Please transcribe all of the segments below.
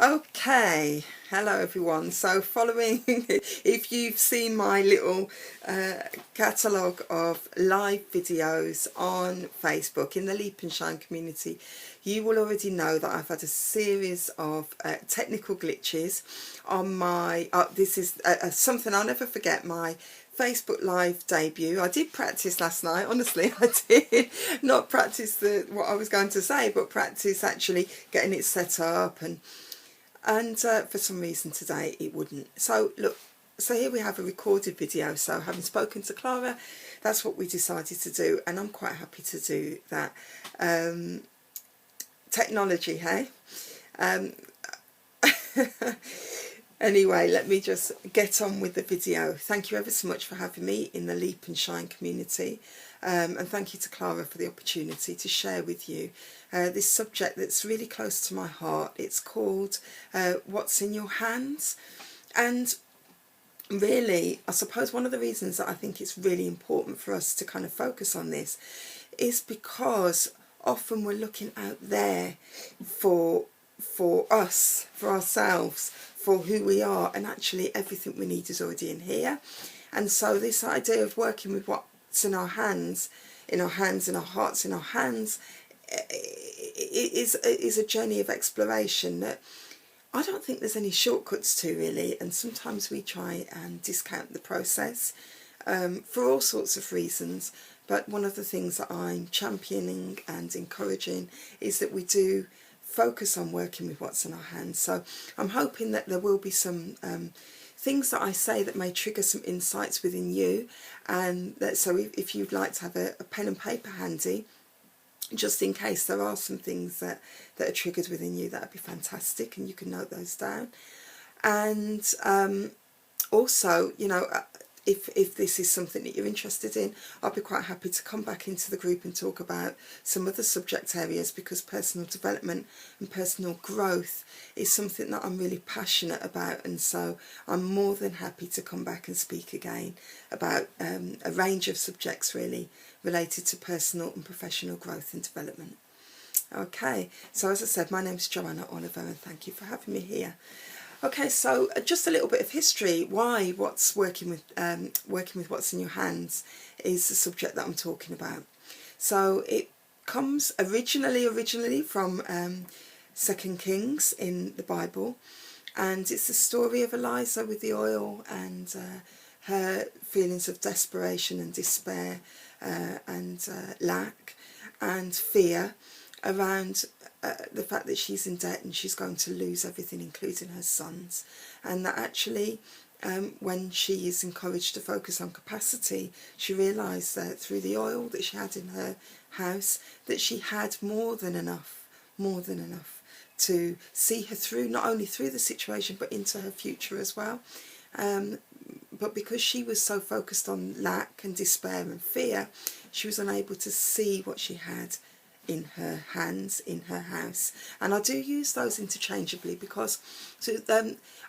Okay, hello everyone. So following, if you've seen my little catalogue of live videos on Facebook in the Leap and Shine community, you will already know that I've had a series of technical glitches on my, this is something I'll never forget, my Facebook Live debut. I did practice last night, honestly. I did not practice what I was going to say, but practice actually getting it set up, and for some reason today it wouldn't. So look, so here we have a recorded video. So having spoken to Clara, that's what we decided to do, and I'm quite happy to do that. Technology, hey? Anyway, let me just get on with the video. Thank you ever so much for having me in the Leap and Shine community, and thank you to Clara for the opportunity to share with you this subject that's really close to my heart. It's called What's in Your Hands. And really, I suppose one of the reasons that I think it's really important for us to kind of focus on this is because often we're looking out there for us, for ourselves, for who we are, and actually everything we need is already in here. And so this idea of working with what's in our hands, in our hearts, in our hands, is a journey of exploration that I don't think there's any shortcuts to, really. And sometimes we try and discount the process for all sorts of reasons. But one of the things that I'm championing and encouraging is that we do focus on working with what's in our hands. So I'm hoping that there will be some things that I say that may trigger some insights within you, and that, so if you'd like to have a pen and paper handy, just in case there are some things that are triggered within you, that would be fantastic, and you can note those down. And also, you know, if this is something that you're interested in, I'll be quite happy to come back into the group and talk about some other subject areas, because personal development and personal growth is something that I'm really passionate about, and so I'm more than happy to come back and speak again about a range of subjects really related to personal and professional growth and development. Okay, so as I said, my name's Joanna Oliver, and thank you for having me here. Okay, so just a little bit of history. Why working with what's in your hands is the subject that I'm talking about. So it comes originally from 2 Kings in the Bible, and it's the story of Eliza with the oil and her feelings of desperation and despair and lack and fear around the fact that she's in debt and she's going to lose everything, including her sons, and that actually when she is encouraged to focus on capacity, she realised that through the oil that she had in her house, that she had more than enough to see her through, not only through the situation but into her future as well. But because she was so focused on lack and despair and fear, she was unable to see what she had in her hands, in her house. And I do use those interchangeably because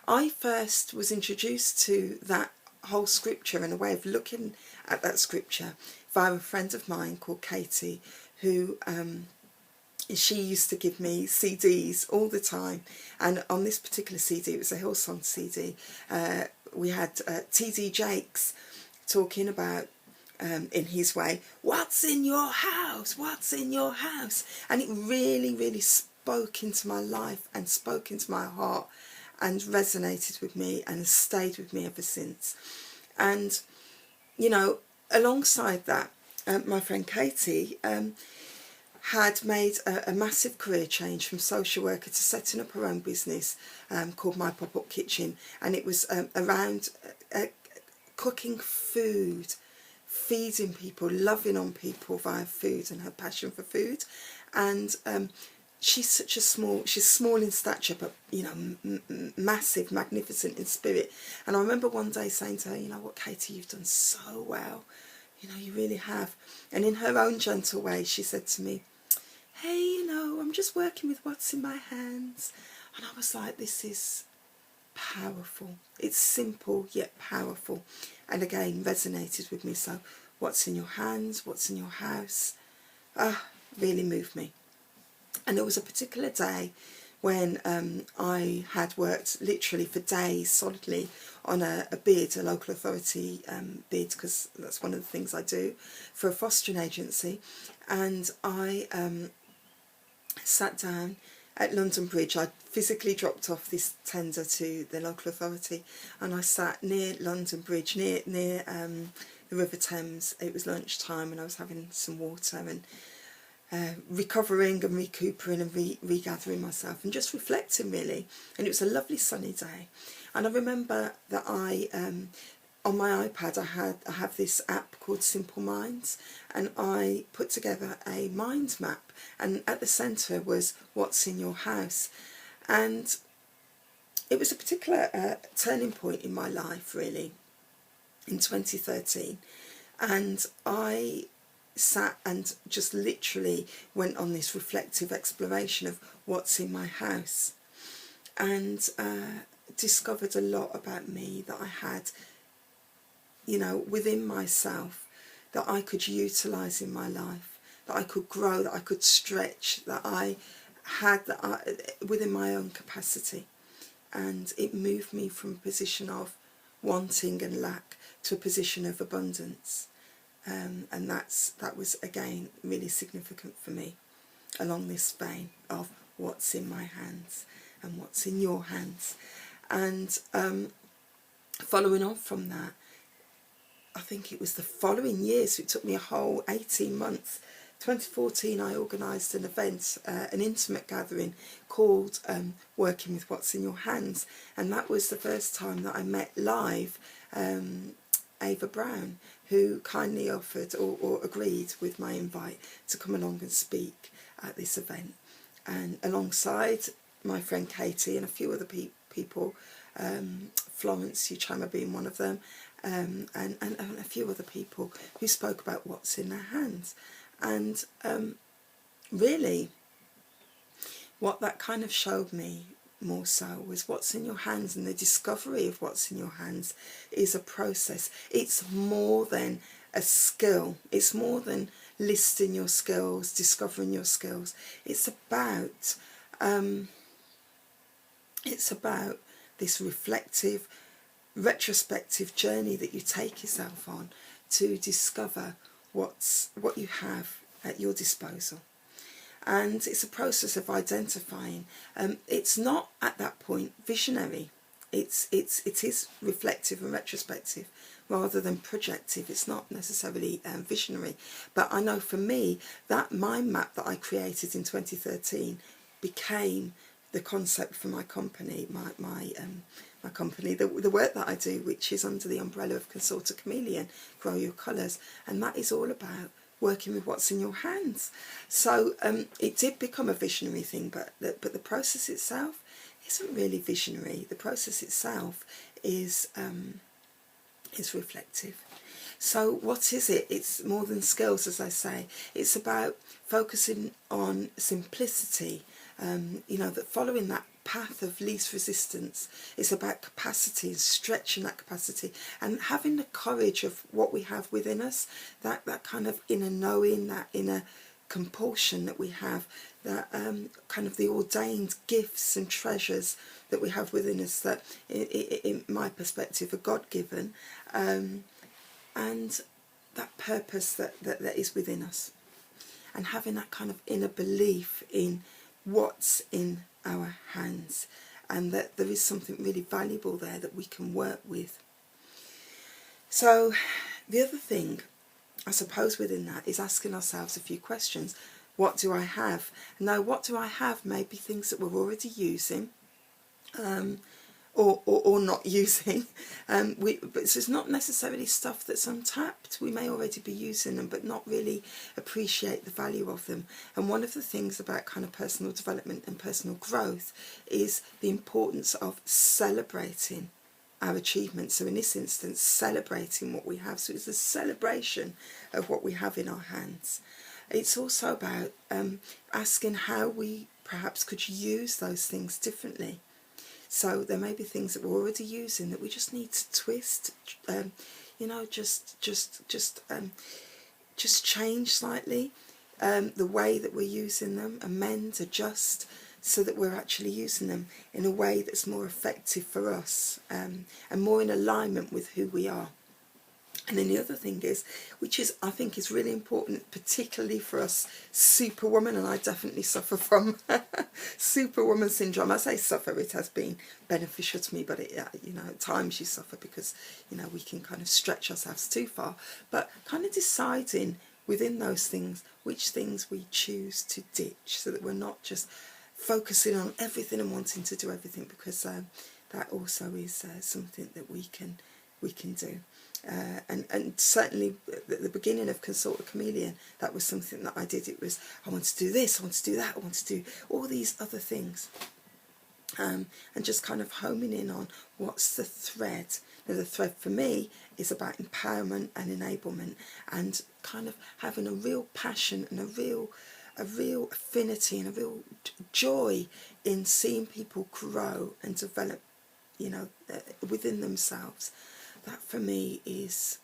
I first was introduced to that whole scripture and a way of looking at that scripture via a friend of mine called Katie, who she used to give me CDs all the time. And on this particular CD, it was a Hillsong CD, we had TD Jakes talking about, in his way, what's in your house, what's in your house, and it really, really spoke into my life and spoke into my heart and resonated with me and has stayed with me ever since. And you know, alongside that, my friend Katie had made a massive career change from social worker to setting up her own business called My Pop-Up Kitchen, and it was around cooking food, feeding people, loving on people via food, and her passion for food. And she's small in stature, but you know, massive, magnificent in spirit. And I remember one day saying to her, you know what, Katie, you've done so well, you know, you really have. And in her own gentle way, she said to me, hey, you know, I'm just working with what's in my hands. And I was like, this is powerful. It's simple yet powerful, and again resonated with me. So what's in your hands, what's in your house, really moved me. And there was a particular day when I had worked literally for days solidly on a bid, a local authority bid, because that's one of the things I do for a fostering agency. And I sat down at London Bridge. I physically dropped off this tender to the local authority, and I sat near London Bridge, near the River Thames. It was lunchtime, and I was having some water and recovering and recuperating and regathering myself and just reflecting, really. And it was a lovely sunny day. And I remember that I on my iPad I have this app called Simple Minds, and I put together a mind map, and at the centre was what's in your house. And it was a particular turning point in my life, really, in 2013. And I sat and just literally went on this reflective exploration of what's in my house, and discovered a lot about me that I had, you know, within myself, that I could utilise in my life, that I could grow, that I could stretch, that I had within my own capacity. And it moved me from a position of wanting and lack to a position of abundance. And that was, again, really significant for me along this vein of what's in my hands and what's in your hands. And following on from that, I think it was the following year, so it took me a whole 18 months. 2014, I organised an event, an intimate gathering called Working with What's in Your Hands, and that was the first time that I met live Ava Brown, who kindly offered or agreed with my invite to come along and speak at this event, and alongside my friend Katie and a few other people, Florence Uchama being one of them, and a few other people who spoke about what's in their hands. And really what that kind of showed me more so was what's in your hands, and the discovery of what's in your hands is a process. It's more than a skill. It's more than listing your skills, discovering your skills. It's about this reflective, retrospective journey that you take yourself on to discover what you have at your disposal. And it's a process of identifying. It's not at that point visionary. It is reflective and retrospective rather than projective. It's not necessarily visionary. But I know for me that mind map that I created in 2013 became the concept for my company, my company, the work that I do, which is under the umbrella of Consult a Chameleon, Grow Your Colours, and that is all about working with what's in your hands. So it did become a visionary thing, but the process itself isn't really visionary. The process itself is reflective. So what is it? It's more than skills, as I say. It's about focusing on simplicity, that following that path of least resistance. It's about capacity and stretching that capacity and having the courage of what we have within us, that kind of inner knowing, that inner compulsion that we have, that kind of the ordained gifts and treasures that we have within us that, in my perspective, are God-given, and that purpose that is within us, and having that kind of inner belief in what's in our hands, and that there is something really valuable there that we can work with. So the other thing, I suppose, within that is asking ourselves a few questions. What do I have? Now, what do I have may be things that we're already using, or not using. But it's not necessarily stuff that's untapped. We may already be using them but not really appreciate the value of them. And one of the things about kind of personal development and personal growth is the importance of celebrating our achievements. So in this instance, celebrating what we have. So it's a celebration of what we have in our hands. It's also about asking how we perhaps could use those things differently. So there may be things that we're already using that we just need to twist, just change slightly the way that we're using them, amend, adjust, so that we're actually using them in a way that's more effective for us, and more in alignment with who we are. And then the other thing is, which is I think is really important, particularly for us superwoman, and I definitely suffer from superwoman syndrome. I say suffer, it has been beneficial to me, but it, you know, at times you suffer because, you know, we can kind of stretch ourselves too far. But kind of deciding within those things which things we choose to ditch, so that we're not just focusing on everything and wanting to do everything, because that also is something that we can do. And certainly at the beginning of Consult a Chameleon, that was something that I did. It was, I want to do this, I want to do that, I want to do all these other things, and just kind of homing in on what's the thread. Now, the thread for me is about empowerment and enablement, and kind of having a real passion and a real affinity and a real joy in seeing people grow and develop, you know, within themselves. That for me is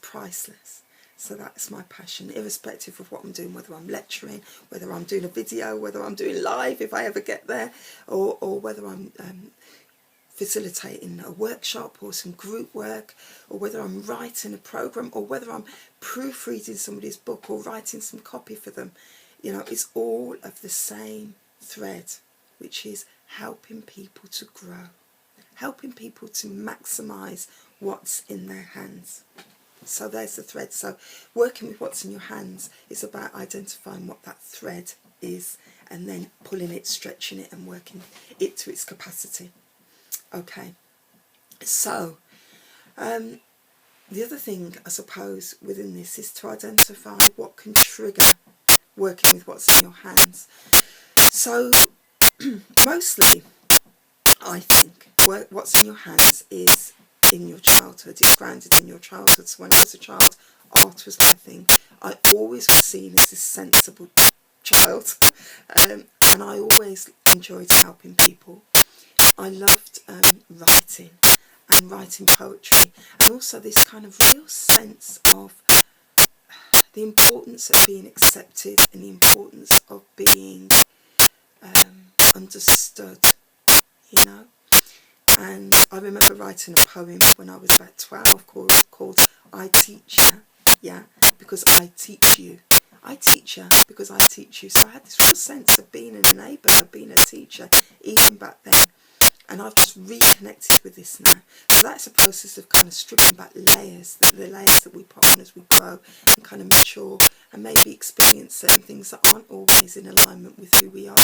priceless. So that's my passion, irrespective of what I'm doing, whether I'm lecturing, whether I'm doing a video, whether I'm doing live if I ever get there, or whether I'm facilitating a workshop or some group work, or whether I'm writing a program, or whether I'm proofreading somebody's book or writing some copy for them. You know, it's all of the same thread, which is helping people to grow, helping people to maximise what's in their hands. So there's the thread. So working with what's in your hands is about identifying what that thread is, and then pulling it, stretching it, and working it to its capacity. Okay, so the other thing I suppose within this is to identify what can trigger working with what's in your hands. So mostly I think what's in your hands is in your childhood, it's grounded in your childhood. So when I was a child, art was my thing. I always was seen as a sensible child, and I always enjoyed helping people. I loved writing and writing poetry, and also this kind of real sense of the importance of being accepted and the importance of being understood, you know. And I remember writing a poem when I was about 12 called I Teach Ya, yeah, because I teach you. I teach you because I teach you. So I had this real sense of being an enabler, being a teacher, even back then. And I've just reconnected with this now. So that's a process of kind of stripping back layers, the layers that we put on as we grow and kind of mature, and maybe experience certain things that aren't always in alignment with who we are.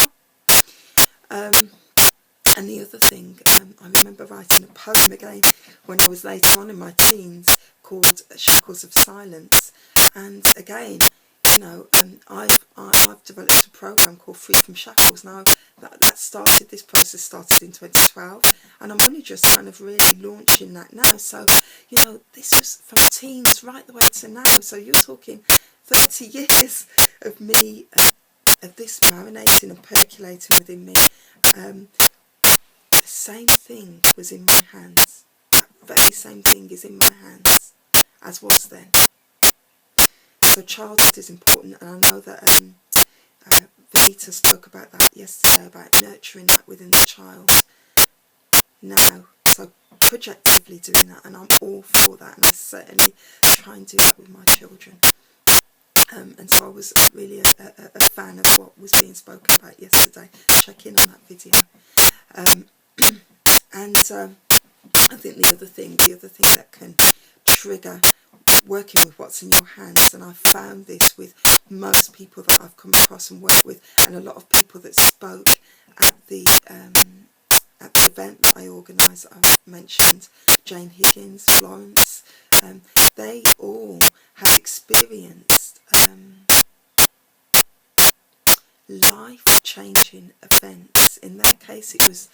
And the other thing, I remember writing a poem again when I was later on in my teens called Shackles of Silence. And again, you know, I've developed a program called Free from Shackles. Now this process started in 2012, and I'm only just kind of really launching that now. So, you know, this was from teens right the way to now. So you're talking 30 years of me, of this marinating and percolating within me. The same thing was in my hands. That very same thing is in my hands as was then. So childhood is important, and I know that Vanita spoke about that yesterday, about nurturing that within the child now. So projectively doing that, and I'm all for that, and I certainly try and do that with my children. And so I was really a fan of what was being spoken about yesterday. Check in on that video. And I think the other thing that can trigger working with what's in your hands, and I've found this with most people that I've come across and worked with, and a lot of people that spoke at the event that I organised, I've mentioned Jane Higgins, Florence, they all have experienced life-changing events. In their case it was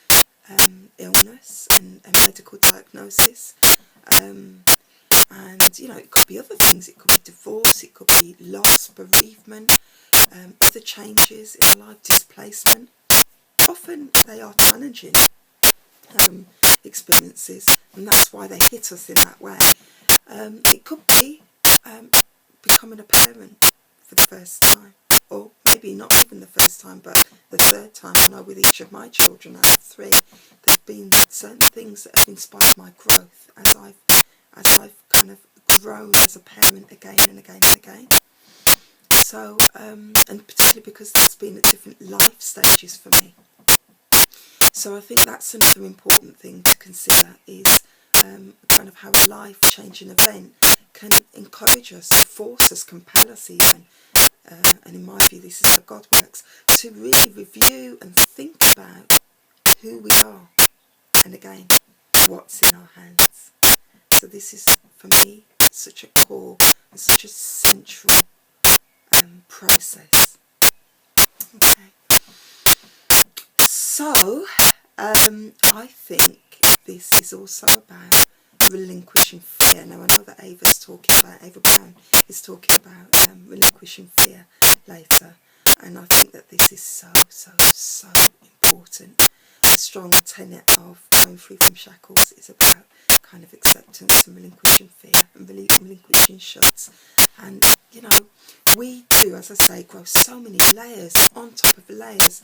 illness and medical diagnosis, and you know, it could be other things. It could be divorce, it could be loss, bereavement, other changes in life, displacement. Often they are challenging experiences, and that's why they hit us in that way. It could be becoming a parent for the first time, or maybe not even the first time, but the third time. I know with each of my children, I have 3, there have been certain things that have inspired my growth as I've kind of grown as a parent again and again and again. So, and particularly because that's been at different life stages for me. So I think that's another important thing to consider, is kind of how a life-changing event can encourage us, force us, compel us even, and in my view this is how God works, to really review and think about who we are, and again, what's in our hands. So this is, for me, such a core and such a central process. Okay. So, I think this is also about relinquishing fear. Now, I know that Ava Brown is talking about relinquishing fear later, and I think that this is so important. A strong tenet of going free from shackles is about kind of acceptance and relinquishing fear and relinquishing shoulds. And, you know, we do, as I say, grow so many layers on top of layers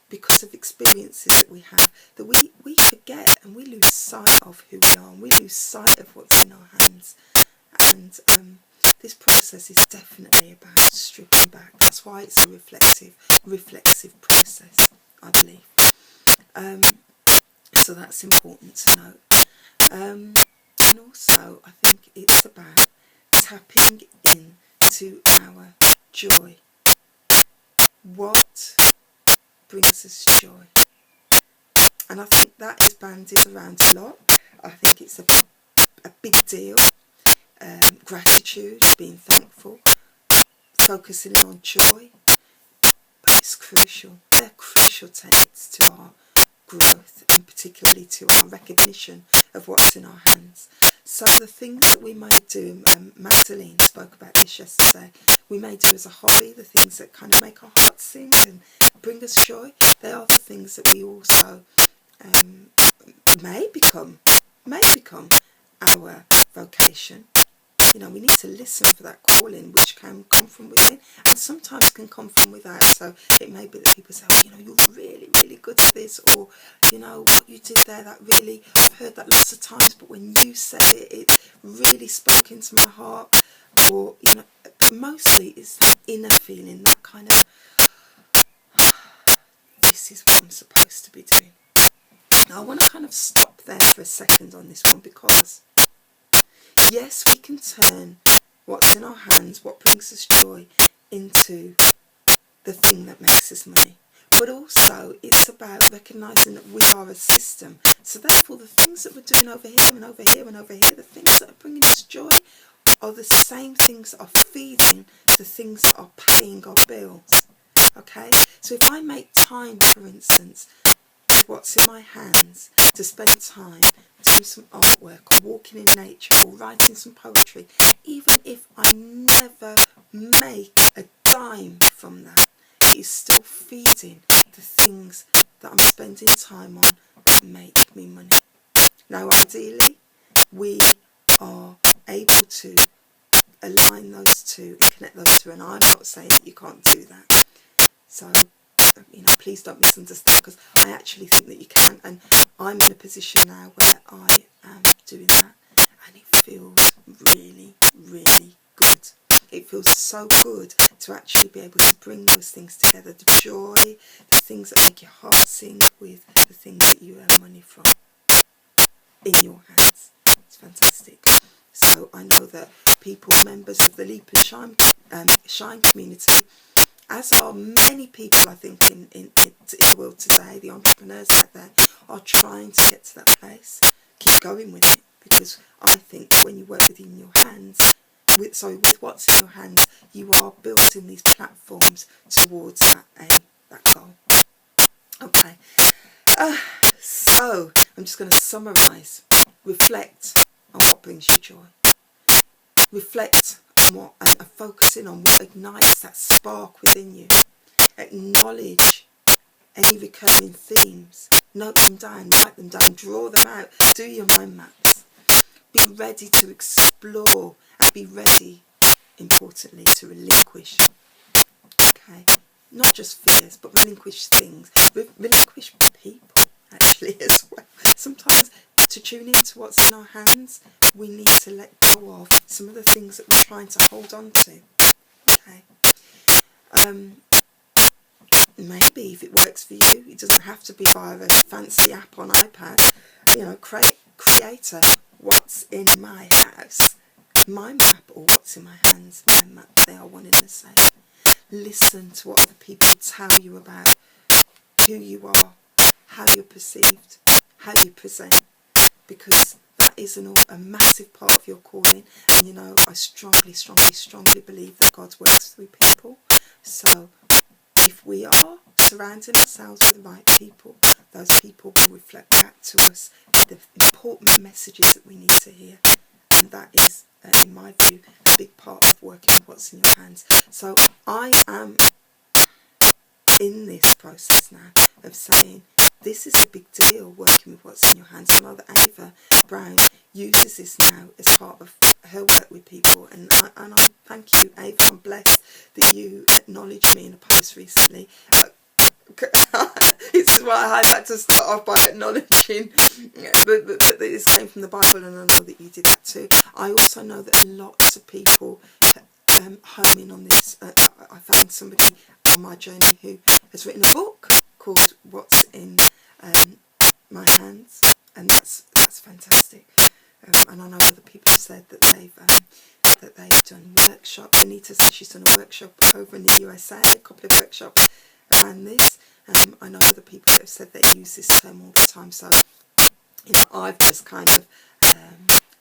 because of experiences that we have, that we forget and we lose sight of who we are, and we lose sight of what's in our hands. And this process is definitely about stripping back. That's why it's a reflexive process, I believe. So that's important to note. And also, I think it's about tapping into our joy. What brings us joy? And I think that is bandied around a lot. I think it's a big deal. Gratitude, being thankful, focusing on joy. But it's crucial. They're crucial tenets to our growth, and particularly to our recognition of what's in our hands. So the things that we may do, Magdalene spoke about this yesterday, we may do as a hobby, the things that kind of make our hearts sing and bring us joy, they are the things that we also may become our vocation. You know, we need to listen for that calling, which can come from within and sometimes can come from without. So it may be that people say, oh, you know, you're really, really good at this, or, you know, what you did there, that really, I've heard that lots of times, but when you said it, it really spoke into my heart. Or, you know, mostly it's that inner feeling, that kind of, this is what I'm supposed to be doing. Now I want to kind of stop there for a second on this one, because yes, we can turn what's in our hands, what brings us joy, into the thing that makes us money. But also, it's about recognising that we are a system. So therefore, the things that we're doing over here and over here and over here, the things that are bringing us joy, are the same things that are feeding the things that are paying our bills. Okay? So if I make time, for instance, with what's in my hands, to spend time doing some artwork, or walking in nature, or writing some poetry, even if I never make a dime from that, it is still feeding the things that I'm spending time on that make me money. Now ideally, we are able to align those two and connect those two, and I'm not saying that you can't do that. So, you know, please don't misunderstand, because I actually think that you can, and I'm in a position now where I am doing that, and it feels really, really good. It feels so good to actually be able to bring those things together, the joy, the things that make your heart sing, with the things that you earn money from in your hands. It's fantastic. So I know that people, members of the Leap and Shine community, as are many people, I think, in the world today, the entrepreneurs out there, are trying to get to that place. Keep going with it, because I think when you work within your hands, with what's in your hands, you are building these platforms towards that aim, that goal. Okay, so I'm just going to summarise. Reflect on what brings you joy. Reflect on what, and focusing on what ignites that spark within you. Acknowledge any recurring themes. Note them down, write them down, draw them out, do your mind maps. Be ready to explore, and be ready, importantly, to relinquish. Okay, not just fears, but relinquish things, relinquish people actually as well. Sometimes to tune into what's in our hands, we need to let go of some of the things that we're trying to hold on to. Okay. Maybe if it works for you, it doesn't have to be via a fancy app on iPad. You know, create a what's in my house, my map, or what's in my hands, my map. They are one and the same. Listen to what other people tell you about who you are, how you're perceived, how you present, because that is a massive part of your calling. And you know, I strongly, strongly, strongly believe that God works through people. So if we are surrounding ourselves with the right people, those people will reflect back to us the important messages that we need to hear. And that is, in my view, a big part of working with what's in your hands. So I am in this process now of saying, this is a big deal, working with what's in your hands. I know that Ava Brown uses this now as part of her work with people, and I thank you, Ava. I'm blessed that you acknowledged me in a post recently. This is why I had to start off by acknowledging that this came from the Bible, and I know that you did that too. I also know that lots of people home in on this. I found somebody on my journey who has written a book called What's in My Hands, and that's fantastic. And I know other people have said that they've done workshops. Anita said she's done a workshop over in the USA, a couple of workshops around this. I know other people that have said they use this term all the time. So, you know, I've just kind of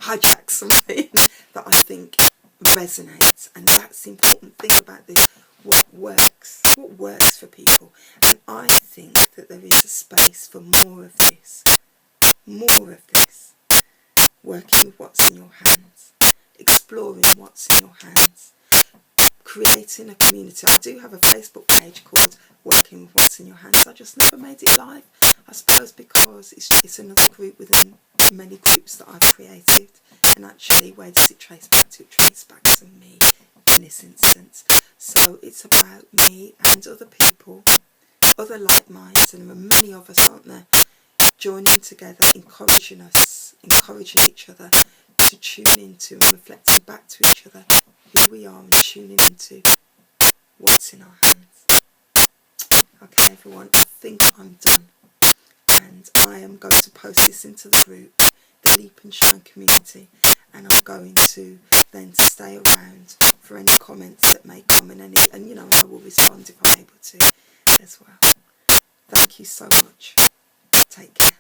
hijacked something that I think resonates, and that's the important thing about this. What works for people. And I think that there is a space for more of this, working with what's in your hands, exploring what's in your hands, creating a community. I do have a Facebook page called Working with What's in Your Hands. I just never made it live, I suppose because it's another group within many groups that I've created. And actually, where does it trace back to? It traces back to me in this instance. So it's about me and other people, other like minds, and there are many of us, aren't there, joining together, encouraging each other to tune into and reflecting back to each other who we are, and tuning into what's in our hands. Okay, everyone, I think I'm done, and I am going to post this into the group, the Leap and Shine community, and I'm going to then stay around for any comments that may come, and you know, I will respond if I'm able to as well. Thank you so much. Take care.